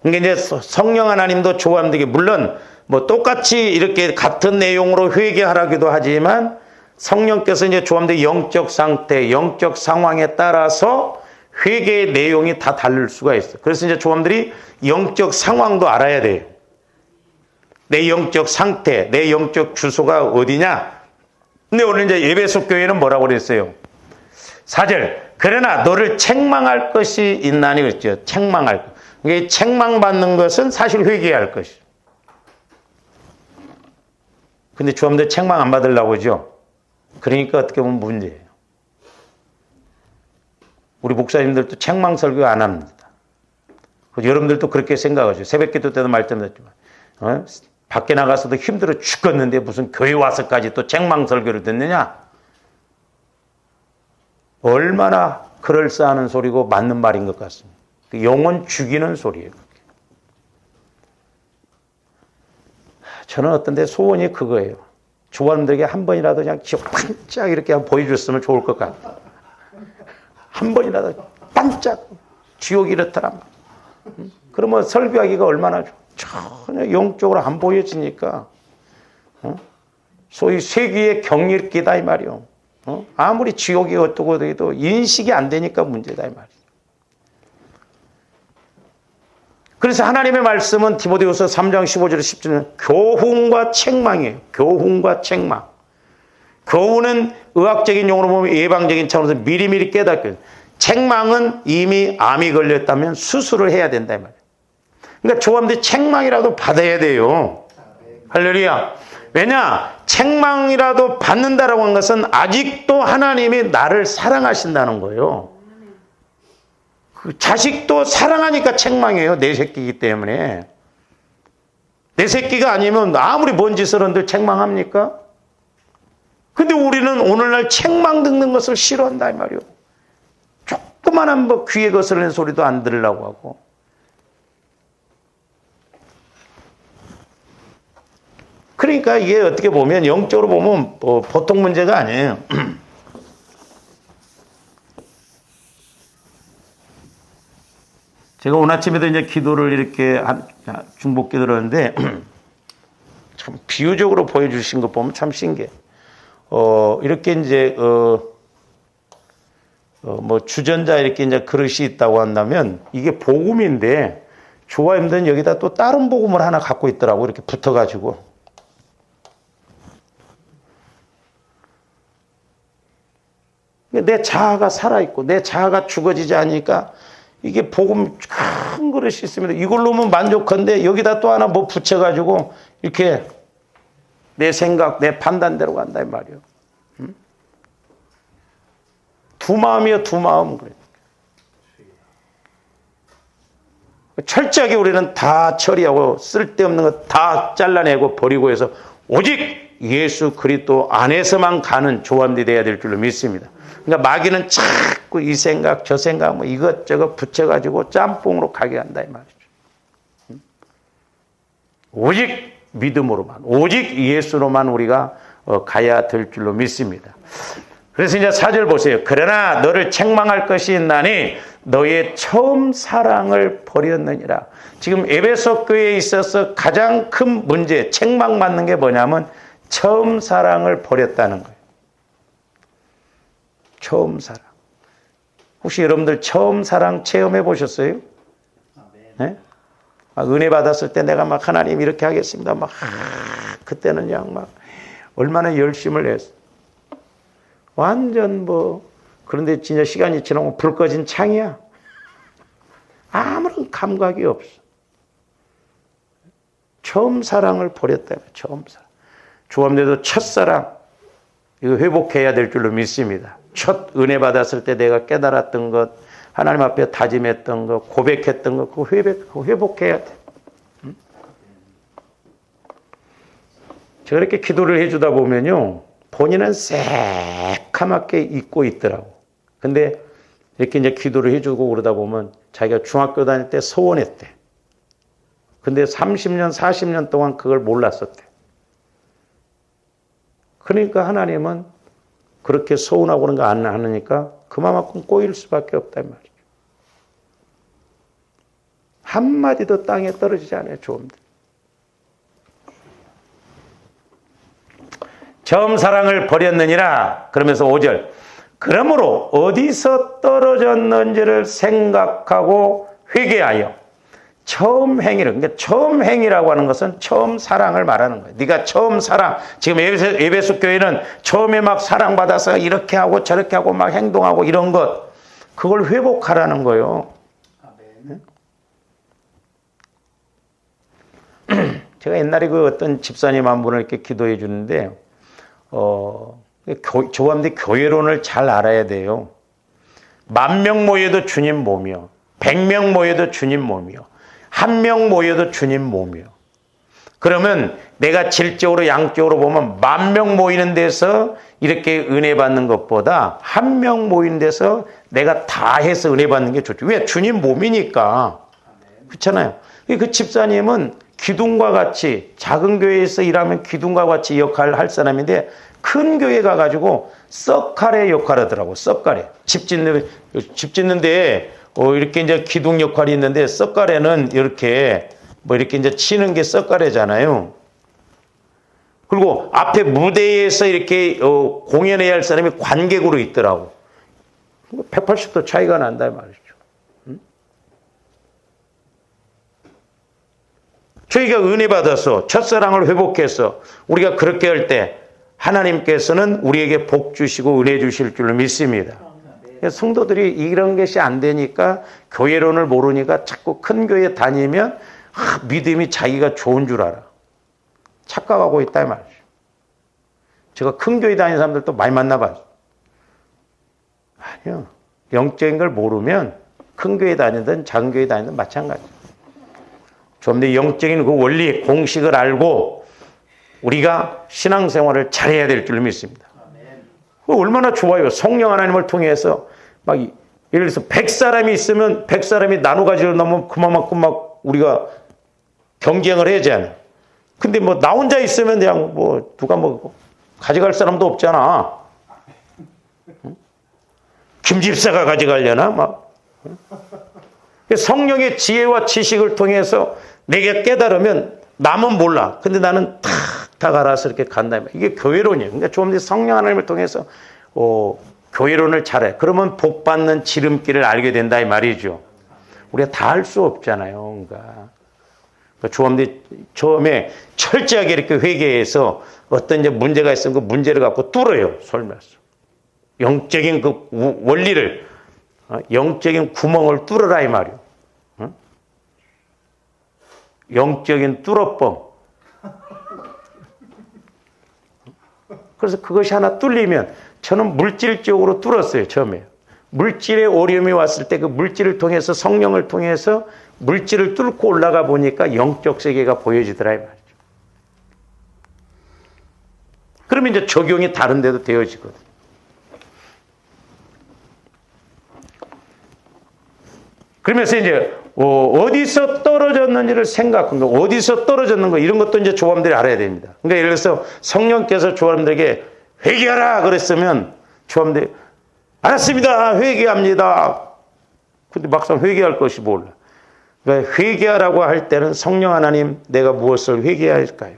그러니까 이제 성령 하나님도 조함되게, 물론 뭐 똑같이 이렇게 같은 내용으로 회개하라기도 하지만 성령께서 이제 조함되게 영적 상태, 영적 상황에 따라서 회개의 내용이 다 다를 수가 있어. 그래서 이제 조함들이 영적 상황도 알아야 돼요. 내 영적 상태, 내 영적 주소가 어디냐? 근데 오늘 이제 에베소 교회는 뭐라고 그랬어요? 4절. 그러나 너를 책망할 것이 있나니 그랬죠. 책망할 것. 그러니까 책망받는 것은 사실 회개해야 할 것이죠. 근데 조함들 책망 안 받으려고 하죠. 그러니까 어떻게 보면 문제예요. 우리 목사님들도 책망 설교 안 합니다. 여러분들도 그렇게 생각하죠. 새벽기도 때도 말씀드렸지만 밖에 나가서도 힘들어 죽겠는데 무슨 교회 와서까지 또 책망 설교를 듣느냐? 얼마나 그럴싸하는 소리고 맞는 말인 것 같습니다. 영혼 죽이는 소리예요. 저는 어떤데 소원이 그거예요. 조원들에게 한 번이라도 그냥 반짝 이렇게 보여줬으면 좋을 것 같아요. 한 번이라도 반짝 지옥이 이렇더라. 그러면 설교하기가 얼마나 전혀 영적으로 안 보여지니까 소위 쇠귀의 경일기다 이 말이요. 아무리 지옥이 어떻고 해도 인식이 안 되니까 문제다 이 말이죠. 그래서 하나님의 말씀은 디모데후서 3장 15절 10절은 교훈과 책망이에요. 교훈과 책망. 교훈은 의학적인 용어로 보면 예방적인 차원에서 미리미리 깨닫게. 책망은 이미 암이 걸렸다면 수술을 해야 된다 이 말이에요. 그러니까 조함들 책망이라도 받아야 돼요. 할렐루야. 왜냐? 책망이라도 받는다라고 한 것은 아직도 하나님이 나를 사랑하신다는 거예요. 그 자식도 사랑하니까 책망이에요. 내 새끼이기 때문에. 내 새끼가 아니면 아무리 뭔 짓을 한들 책망합니까? 근데 우리는 오늘날 책망 듣는 것을 싫어한다 이 말이에요. 조그만한 뭐 귀에 거스르는 소리도 안 들으려고 하고. 그러니까 이게 어떻게 보면 영적으로 보면 보통 문제가 아니에요. 제가 오늘 아침에도 이제 기도를 이렇게 중복 기도를 하는데 참 비유적으로 보여주신 거 보면 참 신기해. 이렇게 이제 뭐 주전자 이렇게 이제 그릇이 있다고 한다면 이게 복음인데 조화임들은 여기다 또 다른 복음을 하나 갖고 있더라고. 이렇게 붙어가지고. 내 자아가 살아있고 내 자아가 죽어지지 않으니까 이게 복음 큰 그릇이 있습니다. 이걸로면 만족한데 여기다 또 하나 뭐 붙여가지고 이렇게 내 생각, 내 판단대로 간다 이 말이에요. 두 마음이요, 두 마음. 철저하게 우리는 다 처리하고 쓸데없는 거 다 잘라내고 버리고 해서 오직 예수 그리스도 안에서만 가는 조함이 되어야 될 줄로 믿습니다. 그러니까 마귀는 자꾸 이 생각 저 생각 뭐 이것저것 붙여가지고 짬뽕으로 가게 한다 이 말이죠. 오직 믿음으로만 오직 예수로만 우리가 가야 될 줄로 믿습니다. 그래서 이제 4절 보세요. 그러나 너를 책망할 것이 있나니 너의 처음 사랑을 버렸느니라. 지금 에베소 교회에 있어서 가장 큰 문제 책망받는 게 뭐냐면 처음 사랑을 버렸다는 거예요. 처음 사랑. 혹시 여러분들 처음 사랑 체험해 보셨어요? 네? 은혜 받았을 때 내가 막 하나님 이렇게 하겠습니다. 막 그때는 그냥 막 얼마나 열심을 했어. 완전 뭐 그런데 진짜 시간이 지나면 불 꺼진 창이야. 아무런 감각이 없어. 처음 사랑을 버렸다. 처음 사랑. 조함대도 첫사랑 이거 회복해야 될 줄로 믿습니다. 첫 은혜 받았을 때 내가 깨달았던 것, 하나님 앞에 다짐했던 것, 고백했던 것, 그거 회복해야 돼. 제가 이렇게 기도를 해주다 보면요, 본인은 새카맣게 잊고 있더라고. 근데 이렇게 이제 기도를 해주고 그러다 보면 자기가 중학교 다닐 때 서원했대. 근데 30년, 40년 동안 그걸 몰랐었대. 그러니까 하나님은 그렇게 서운하고 그런 거 안 하니까 그만큼 꼬일 수밖에 없다 이 말이죠. 한마디도 땅에 떨어지지 않아요. 조음들. 처음 사랑을 버렸느니라. 그러면서 5절. 그러므로 어디서 떨어졌는지를 생각하고 회개하여 처음 행위를, 그러니까 처음 행위라고 하는 것은 처음 사랑을 말하는 거예요. 네가 처음 사랑, 지금 에베소 교회는 처음에 막 사랑받아서 이렇게 하고 저렇게 하고 막 행동하고 이런 것, 그걸 회복하라는 거예요. 제가 옛날에 그 어떤 집사님 한 분을 이렇게 기도해 주는데, 조감대 교회론을 잘 알아야 돼요. 10,000명 모여도 주님 몸이요. 100명 모여도 주님 몸이요. 1명 모여도 주님 몸이요. 그러면 내가 질적으로 양적으로 보면 10,000명 모이는 데서 이렇게 은혜 받는 것보다 1명 모이는 데서 내가 다 해서 은혜 받는 게 좋죠. 왜? 주님 몸이니까. 그렇잖아요. 그 집사님은 기둥과 같이 짓는 교회에서 일하면 기둥과 같이 역할을 할 사람인데 큰 교회 가가지고 썩칼의 역할을 하더라고. 썩칼에. 집 짓는데 이렇게 이제 기둥 역할이 있는데 썩칼에는 이렇게 이렇게 이제 치는 게 썩칼에잖아요. 그리고 앞에 무대에서 이렇게 공연해야 할 사람이 관객으로 있더라고. 180도 차이가 난다 말이죠. 저희가 은혜 받아서 첫사랑을 회복해서 우리가 그렇게 할 때 하나님께서는 우리에게 복 주시고 은혜 주실 줄로 믿습니다. 성도들이 이런 것이 안 되니까 교회론을 모르니까 자꾸 큰 교회 다니면 믿음이 자기가 좋은 줄 알아. 착각하고 있다 이 말이죠. 제가 큰 교회 다니는 사람들도 많이 만나봐요. 아니요. 영적인 걸 모르면 큰 교회 다니든 작은 교회 다니든 마찬가지예요. 좀 더 영적인 그 원리, 공식을 알고 우리가 신앙생활을 잘해야 될 줄 믿습니다. 얼마나 좋아요. 성령 하나님을 통해서 막 예를 들어서 100사람이 있으면 100사람이 나눠 가지고 나면 그만큼 막 우리가 경쟁을 해야 되잖아요. 근데 뭐 나 혼자 있으면 그냥 뭐 누가 뭐 가져갈 사람도 없잖아. 김 집사가 가져가려나 막. 성령의 지혜와 지식을 통해서 내게 깨달으면 남은 몰라. 근데 나는 탁 알아서 이렇게 간다. 이게 교회론이에요. 그러니까 좀 더 성령 하나님을 통해서 교회론을 잘해. 그러면 복 받는 지름길을 알게 된다 이 말이죠. 우리가 다 할 수 없잖아요. 그러니까 조함대 처음에 철저하게 이렇게 회개해서 어떤 이제 문제가 있으면 그 문제를 갖고 뚫어요. 설명서. 영적인 그 원리를, 영적인 구멍을 뚫어라 이 말이에요. 영적인 뚫어뻥. 그래서 그것이 하나 뚫리면 저는 물질적으로 뚫었어요. 처음에. 물질의 어려움이 왔을 때 그 물질을 통해서 성령을 통해서 물질을 뚫고 올라가 보니까 영적 세계가 보여지더라 이 말이죠. 그러면 이제 적용이 다른 데도 되어지거든. 그러면서 이제 어디서 떨어졌는지를 생각한 거, 어디서 떨어졌는 거 이런 것도 이제 조감들이 알아야 됩니다. 그러니까 예를 들어서 성령께서 조감들에게 회개하라 그랬으면 조감들이 알았습니다. 회개합니다. 근데 막상 회개할 것이 몰라. 그러니까 회개하라고 할 때는 성령 하나님 내가 무엇을 회개해야 할까요?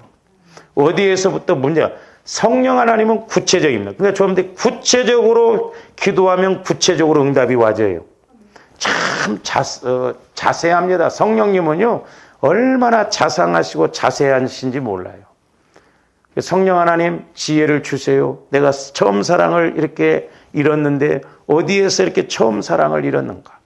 어디에서부터 문제가? 성령 하나님은 구체적입니다. 그러니까 조감들이 구체적으로 기도하면 구체적으로 응답이 와져요. 참 자세합니다. 성령님은요 얼마나 자상하시고 자세하신지 몰라요. 성령 하나님 지혜를 주세요. 내가 처음 사랑을 이렇게 잃었는데 어디에서 이렇게 처음 사랑을 잃었는가?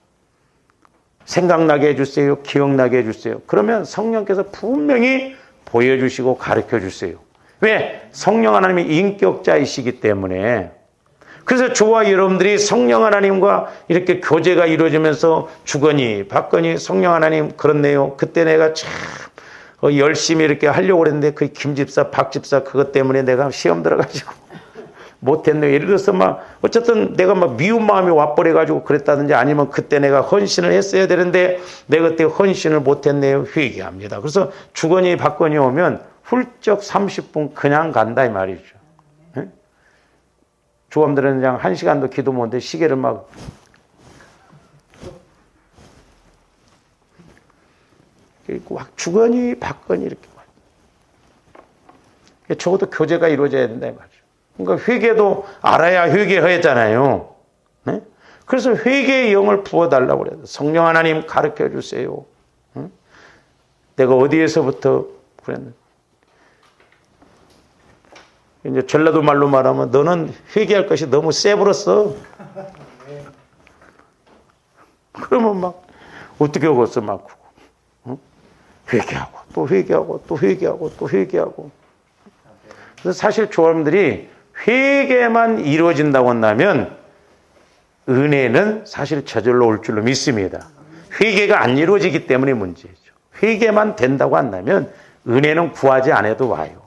생각나게 해주세요. 기억나게 해주세요. 그러면 성령께서 분명히 보여주시고 가르쳐 주세요. 왜? 성령 하나님이 인격자이시기 때문에. 그래서 저와 여러분들이 성령 하나님과 이렇게 교제가 이루어지면서 주거니 받거니 성령 하나님 그렇네요. 그때 내가 참 열심히 이렇게 하려고 그랬는데 그 김집사 박집사 그것 때문에 내가 시험 들어가지고 못했네요. 예를 들어서 막 어쨌든 내가 막 미운 마음이 와버려가지고 그랬다든지 아니면 그때 내가 헌신을 했어야 되는데 내가 그때 헌신을 못했네요. 회개합니다. 그래서 주거니 받거니 오면 훌쩍 30분 그냥 간다 이 말이죠. 조감들은 그냥 1시간도 기도 못하는데 시계를 막. 막 주거니 받거니 이렇게 말이에요. 적어도 교제가 이루어져야 된다 이 말이죠. 그러니까 회개도 알아야 회개하잖아요. 네? 그래서 회개의 영을 부어달라고 그래요. 성령 하나님 가르쳐 주세요. 네? 내가 어디에서부터 그랬는데 이제 전라도 말로 말하면 너는 회개할 것이 너무 세버렸어. 그러면 막 어떻게 하겠어 막 회개하고 또 회개하고 또 회개하고 또 회개하고. 그래서 사실 조합원들이 회개만 이루어진다고 한다면 은혜는 사실 저절로 올 줄로 믿습니다. 회개가 안 이루어지기 때문에 문제죠. 회개만 된다고 한다면 은혜는 구하지 않아도 와요.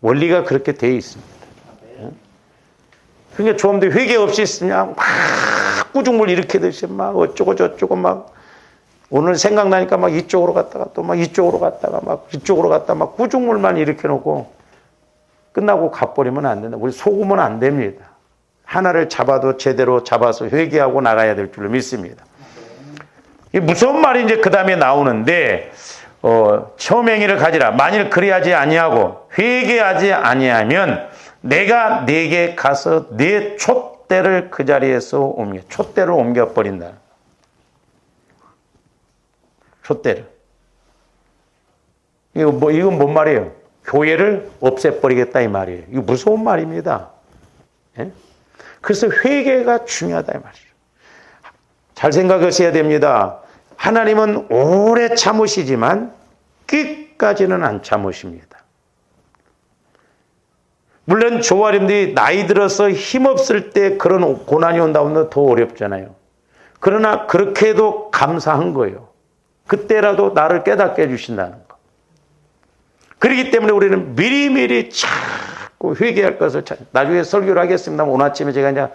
원리가 그렇게 되어 있습니다. 그러니까 조합원들이 회개 없이 그냥 막 꾸중물 일으키듯이 막 어쩌고 저쩌고 막 오늘 생각나니까 막 이쪽으로 갔다가 또 막 이쪽으로 갔다가 막 이쪽으로 갔다가 막 꾸중물만 일으켜 놓고 끝나고 가버리면 안 된다. 우리 속으면 안 됩니다. 하나를 잡아도 제대로 잡아서 회개하고 나가야 될 줄로 믿습니다. 이게 무서운 말이 이제 그 다음에 나오는데, 처음 행위를 가지라. 만일 그리하지 아니하고 회개하지 아니하면 내가 네게 가서 네 촛대를 그 자리에서 촛대를 옮겨버린다. 촛대를. 이건 뭔 말이에요? 교회를 없애버리겠다 이 말이에요. 이거 무서운 말입니다. 예? 그래서 회개가 중요하다 이 말이죠. 잘 생각하셔야 됩니다. 하나님은 오래 참으시지만 끝까지는 안 참으십니다. 물론 조아림들이 나이 들어서 힘없을 때 그런 고난이 온다면 더 어렵잖아요. 그러나 그렇게 해도 감사한 거예요. 그때라도 나를 깨닫게 해주신다는 거. 그렇기 때문에 우리는 미리미리 자꾸 회개할 것을 나중에 설교를 하겠습니다. 오늘 아침에 제가 이제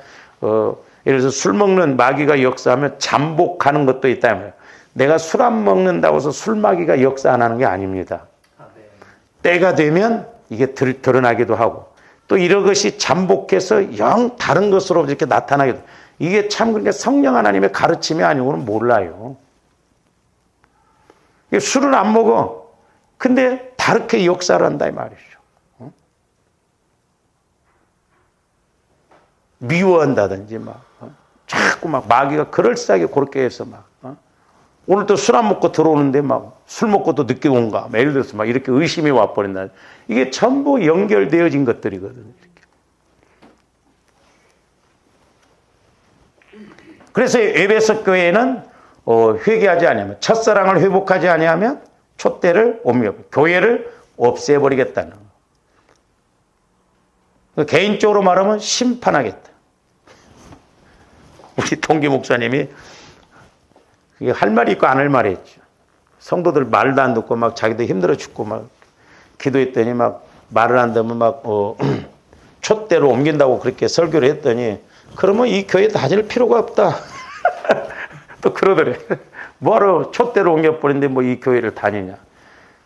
예를 들어서 술 먹는 마귀가 역사하면 잠복하는 것도 있다면 내가 술 안 먹는다고 해서 술 마귀가 역사 안 하는 게 아닙니다. 때가 되면 이게 드러나기도 하고 또 이런 것이 잠복해서 영 다른 것으로 이렇게 나타나기도 이게 참 그러니까 성령 하나님의 가르침이 아니고는 몰라요. 술은 안 먹어. 근데 다르게 역사를 한다 이 말이죠. 미워한다든지 막 자꾸 막 마귀가 그럴싸하게 그렇게 해서 막 오늘 또 술 안 먹고 들어오는데 막 술 먹고 또 늦게 온가 예를 들어서 막 이렇게 의심이 와버린다. 이게 전부 연결되어진 것들이거든요. 이렇게. 그래서 에베소 교회는 회개하지 아니하면 첫사랑을 회복하지 아니하면 촛대를 옮겨 교회를 없애버리겠다는 거. 개인적으로 말하면 심판하겠다. 우리 동기 목사님이 할 말이 있고 안 할 말이 있죠. 성도들 말도 안 듣고 막 자기도 힘들어 죽고 막 기도했더니 막 말을 안 듣면 막 촛대로 옮긴다고 그렇게 설교를 했더니 그러면 이 교회 다닐 필요가 없다. 또 그러더래. 뭐하러 촛대로 옮겨버리는데 뭐 이 교회를 다니냐.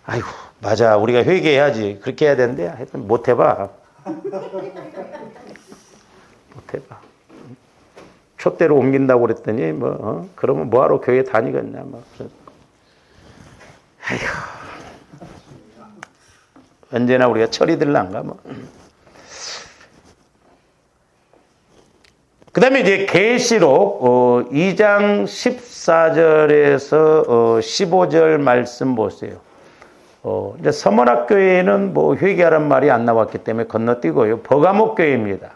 아이고 맞아 우리가 회개해야지 그렇게 해야 되는데 하여튼 못 해봐. 못 해봐. 촛대로 옮긴다고 그랬더니 그러면 뭐하러 교회 다니겠냐 막. 아이고 언제나 우리가 철이 들란가 뭐. 그 다음에 이제 계시록 2장 14절에서 15절 말씀 보세요. 이제 서문학교회는 뭐 회개하란 말이 안 나왔기 때문에 건너뛰고요. 버가목 교회입니다.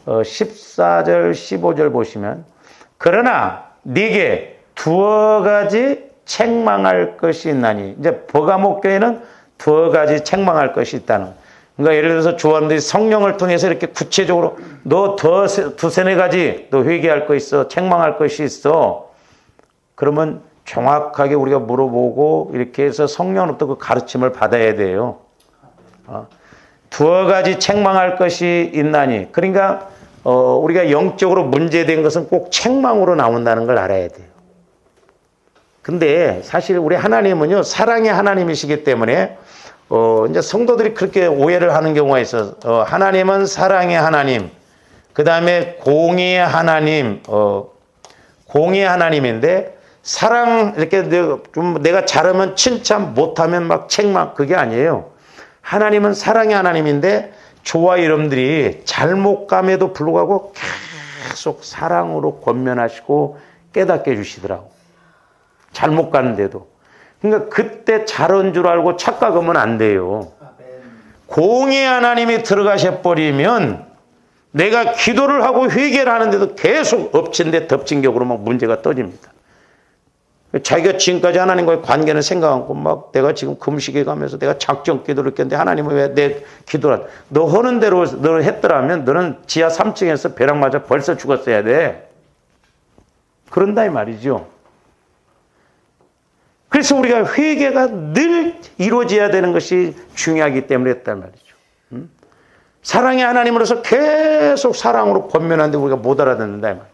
14절 15절 보시면 그러나 네게 두어 가지 책망할 것이 있나니 이제 버가목 교회는 두어 가지 책망할 것이 있다는 그러니까 예를 들어서 조언들이 성령을 통해서 이렇게 구체적으로 너 두세네 가지 너 회개할 거 있어 책망할 것이 있어 그러면 정확하게 우리가 물어보고 이렇게 해서 성령으로부터 그 가르침을 받아야 돼요. 두어 가지 책망할 것이 있나니 그러니까 우리가 영적으로 문제된 것은 꼭 책망으로 나온다는 걸 알아야 돼요. 근데 사실 우리 하나님은요 사랑의 하나님이시기 때문에 이제 성도들이 그렇게 오해를 하는 경우가 있어서 하나님은 사랑의 하나님, 그 다음에 공의의 하나님, 공의의 하나님인데 사랑, 이렇게 내가 잘하면 칭찬, 못하면 막 책망, 그게 아니에요. 하나님은 사랑의 하나님인데, 저와 여러분들이 잘못감에도 불구하고 계속 사랑으로 권면하시고 깨닫게 해주시더라고. 잘못 가는데도. 그러니까 그때 잘한 줄 알고 착각하면 안 돼요. 공의 하나님이 들어가셔 버리면 내가 기도를 하고 회개를 하는데도 계속 엎친 데 덮친 격으로 막 문제가 터집니다. 자기가 지금까지 하나님과의 관계는 생각 않고 막 내가 지금 금식에 가면서 내가 작정 기도를 했는데 하나님은 왜 내 기도를 너 하는 대로 너를 했더라면 너는 지하 3층에서 벼락 맞아 벌써 죽었어야 돼. 그런다 이 말이죠. 그래서 우리가 회개가 늘 이루어져야 되는 것이 중요하기 때문에 했단 말이죠. 사랑의 하나님으로서 계속 사랑으로 권면하는데 우리가 못 알아듣는다 이 말이에요.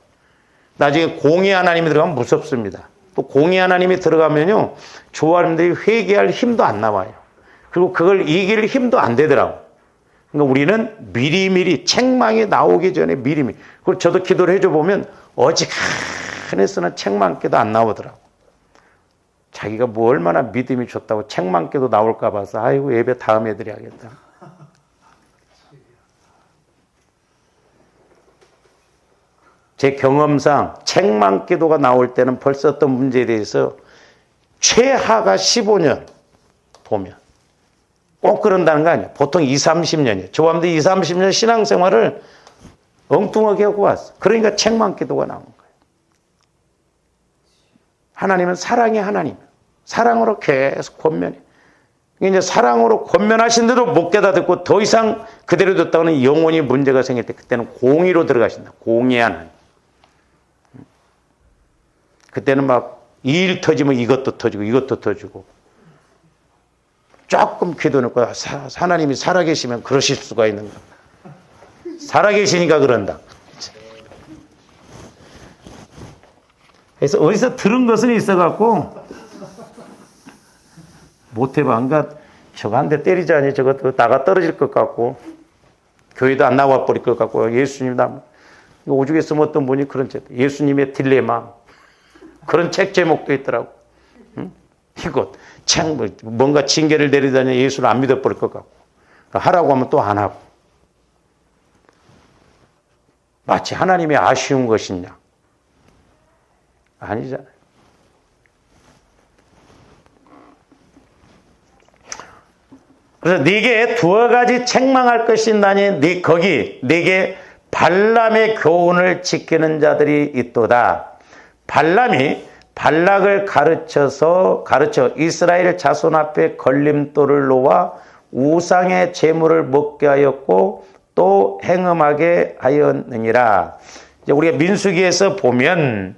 나중에 공의 하나님이 들어가면 무섭습니다. 또 공의 하나님이 들어가면요, 조아님들이 회개할 힘도 안 나와요. 그리고 그걸 이길 힘도 안 되더라고. 그러니까 우리는 미리미리 책망이 나오기 전에 미리미리. 그리고 저도 기도를 해줘 보면 어지간해서는 책망기도 안 나오더라고. 자기가 뭐 얼마나 믿음이 좋다고 책망기도 나올까 봐서 아이고 예배 다음에 드려야겠다. 제 경험상 책망 기도가 나올 때는 벌써 어떤 문제에 대해서 최하가 15년 보면 꼭 그런다는 거 아니에요. 보통 20, 30년이에요. 저함도 20, 30년 신앙생활을 엉뚱하게 하고 왔어. 그러니까 책망 기도가 나온 거예요. 하나님은 사랑의 하나님. 사랑으로 계속 권면해. 이제 사랑으로 권면하신데도 못 깨닫고 더 이상 그대로 뒀다고는 영원히 문제가 생길 때 그때는 공의로 들어가신다. 공의 하나님. 그때는 막 일 터지면 이것도 터지고 이것도 터지고 조금 기도 넣고 하나님이 살아계시면 그러실 수가 있는가. 살아계시니까 그런다. 그래서 어디서 들은 것은 있어갖고 못해봐. 그러니까 저거 한 대 때리자니 저거 나가 떨어질 것 같고 교회도 안 나와 버릴 것 같고 예수님 오죽에 쓰면 어떤 분이 그런 책 예수님의 딜레마 그런 책 제목도 있더라고. 응? 이것 뭔가 징계를 내리다니 예수를 안 믿어버릴 것 같고 하라고 하면 또 안 하고 마치 하나님이 아쉬운 것이냐. 아니잖아요. 그래서 네게 두어 가지 책망할 것이 있나니 거기 네게 발람의 교훈을 지키는 자들이 있도다. 발람이 발락을 가르쳐 이스라엘 자손 앞에 걸림돌을 놓아 우상의 제물을 먹게 하였고 또 행음하게 하였느니라. 이제 우리가 민수기에서 보면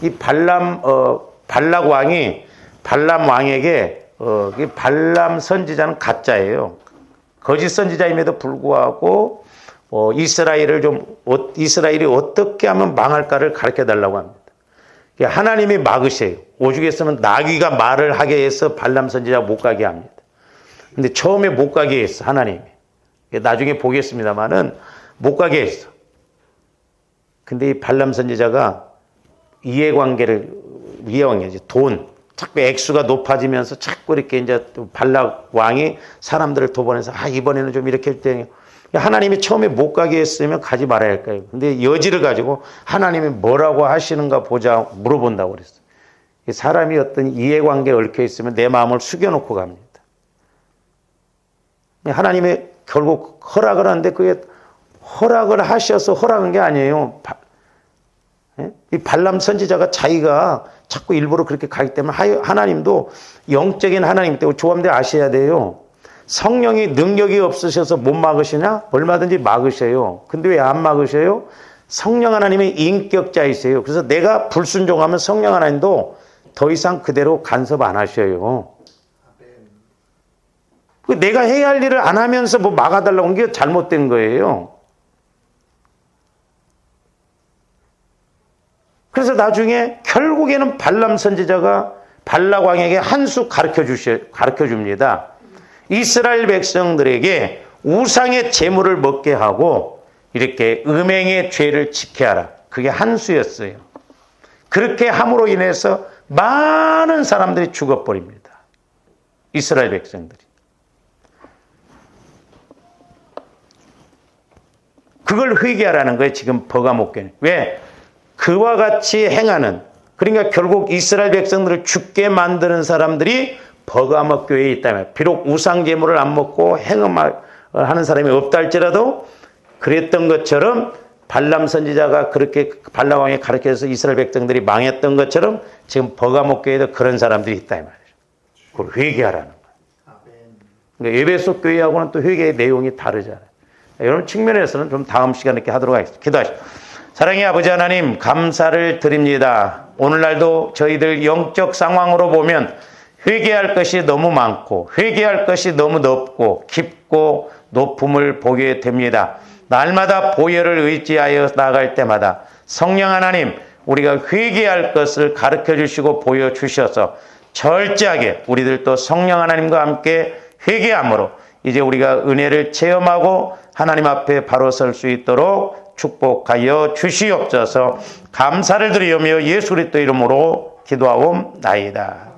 이 발람 왕이 발람 왕에게 이 발람 선지자는 가짜예요. 거짓 선지자임에도 불구하고 이스라엘이 어떻게 하면 망할까를 가르쳐 달라고 합니다. 하나님이 막으세요. 오죽했으면 나귀가 말을 하게 해서 발람 선지자가 못 가게 합니다. 근데 처음에 못 가게 했어, 하나님이. 나중에 보겠습니다만은 못 가게 했어. 근데 이 발람 선지자가 이해관계지, 돈. 자꾸 액수가 높아지면서 자꾸 이렇게 이제 발락 왕이 사람들을 도보내서 이번에는 좀 이렇게 할 때 하나님이 처음에 못 가게 했으면 가지 말아야 할까요? 근데 여지를 가지고 하나님이 뭐라고 하시는가 보자 물어본다고 그랬어요. 사람이 어떤 이해관계에 얽혀 있으면 내 마음을 숙여놓고 갑니다. 하나님이 결국 허락을 하는데 그게 허락을 하셔서 허락한 게 아니에요. 이 발람 선지자가 자기가 자꾸 일부러 그렇게 가기 때문에 하나님도 영적인 하나님 때문에 조함대 아셔야 돼요. 성령이 능력이 없으셔서 못 막으시냐? 얼마든지 막으셔요. 근데 왜 안 막으셔요? 성령 하나님의 인격자이세요. 그래서 내가 불순종하면 성령 하나님도 더 이상 그대로 간섭 안 하셔요. 내가 해야 할 일을 안 하면서 뭐 막아달라고 한 게 잘못된 거예요. 그래서 나중에 결국에는 발람 선지자가 발락 왕에게 한 수 가르쳐 줍니다. 이스라엘 백성들에게 우상의 제물을 먹게 하고 이렇게 음행의 죄를 지켜야 하라. 그게 한 수였어요. 그렇게 함으로 인해서 많은 사람들이 죽어버립니다. 이스라엘 백성들이. 그걸 회개하라는 거예요. 지금 버가목교는. 왜? 그와 같이 행하는, 그러니까 결국 이스라엘 백성들을 죽게 만드는 사람들이 버가목교에 있다면, 비록 우상제물을 안 먹고 행음하는 사람이 없다 할지라도 그랬던 것처럼 발람 선지자가 그렇게 발람 왕이 가르쳐서 이스라엘 백성들이 망했던 것처럼 지금 버가목교에도 그런 사람들이 있다 이 말이죠. 그걸 회개하라는 거예요. 그러니까 에베소 교회하고는 또 회개의 내용이 다르잖아요. 이런 측면에서는 좀 다음 시간에 이렇게 하도록 하겠습니다. 기도하시죠. 사랑의 아버지 하나님, 감사를 드립니다. 오늘날도 저희들 영적 상황으로 보면 회개할 것이 너무 많고 회개할 것이 너무 넓고 깊고 높음을 보게 됩니다. 날마다 보혈을 의지하여 나아갈 때마다 성령 하나님, 우리가 회개할 것을 가르쳐 주시고 보여주셔서 철저하게 우리들도 성령 하나님과 함께 회개함으로 이제 우리가 은혜를 체험하고 하나님 앞에 바로 설 수 있도록 축복하여 주시옵소서. 감사를 드리며 예수 그리스도 이름으로 기도하옵나이다.